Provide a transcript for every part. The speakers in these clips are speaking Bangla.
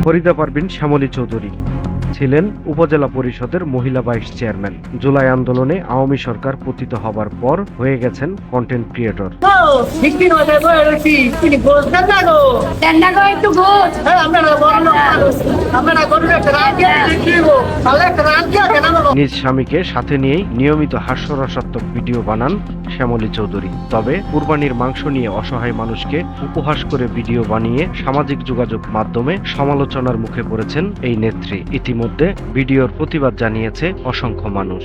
ফরিদা পারভিন শ্যামলী চৌধুরী ছিলেন উপজেলা পরিষদের মহিলা ভাইস চেয়ারম্যান। জুলাই আন্দোলনে আওয়ামী সরকার পতিত হবার পর হয়ে গেছেন কন্টেন্ট ক্রিয়েটর। নিজ স্বামীকে সাথে নিয়েই নিয়মিত হাস্যরসাত্মক ভিডিও বানান শ্যামলী চৌধুরী। তবে কুরবানির মাংস নিয়ে অসহায় মানুষকে উপহাস করে ভিডিও বানিয়ে সামাজিক যোগাযোগ মাধ্যমে সমালোচনার মুখে পড়েছেন এই নেত্রী। ইতিমধ্যে ভিডিওর প্রতিবাদ জানিয়েছে অসংখ্য মানুষ।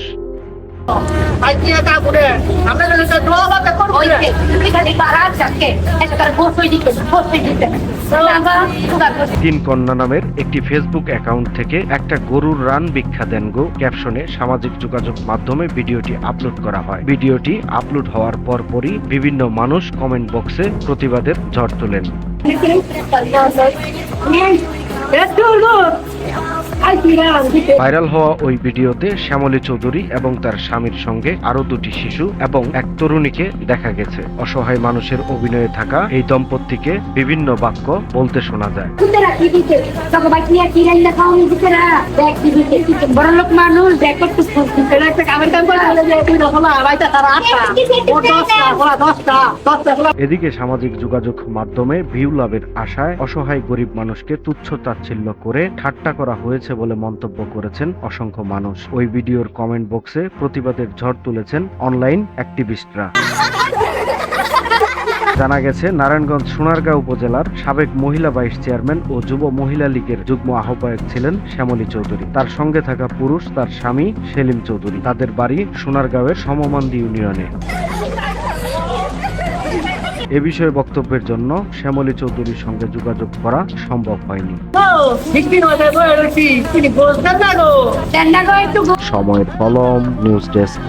তিন কন্যা নামের একটি ফেসবুক অ্যাকাউন্ট থেকে একটা গরুর রান ভিক্ষা দেন গো ক্যাপশনে সামাজিক যোগাযোগ মাধ্যমে ভিডিওটি আপলোড করা হয়। ভিডিওটি আপলোড হওয়ার পরপরই বিভিন্ন মানুষ কমেন্ট বক্সে প্রতিবাদের ঝড় তোলেন। ভাইরাল হওয়া ওই ভিডিওতে শ্যামলী চৌধুরী এবং তার স্বামীর সঙ্গে আরো দুটি শিশু এবং এক তরুণীকে দেখা গেছে। অসহায় মানুষের অভিনয়ে থাকা এই দম্পতিকে বিভিন্ন বাক্য বলতে শোনা যায়। এদিকে সামাজিক যোগাযোগ মাধ্যমে ভিউ লাভের আশায় অসহায় গরিব মানুষকে তুচ্ছ তাচ্ছিল্য করে ঠাট্টা করা হয়েছে বলে মন্তব্য করেছেন অসংখ্য মানুষ। ওই ভিডিওর কমেন্ট বক্সে প্রতিবাদের ঝড় তুলেছেন অনলাইন অ্যাক্টিভিস্টরা। জানা গেছে, নারায়ণগঞ্জ সোনারগাঁও উপজেলার সাবেক মহিলা ভাইস চেয়ারম্যান ও যুব মহিলা লীগের যুগ্ম আহ্বায়ক ছিলেন শ্যামলী চৌধুরী। তার সঙ্গে থাকা পুরুষ তার স্বামী সেলিম চৌধুরী। তাদের বাড়ি সোনারগাঁওয়ের সমমান্দি ইউনিয়নে। এ বিষয়ে বক্তব্যের জন্য শ্যামলী চৌধুরীর সঙ্গে যোগাযোগ করা সম্ভব হয়নি। সময়ের কলম, নিউজ ডেস্ক।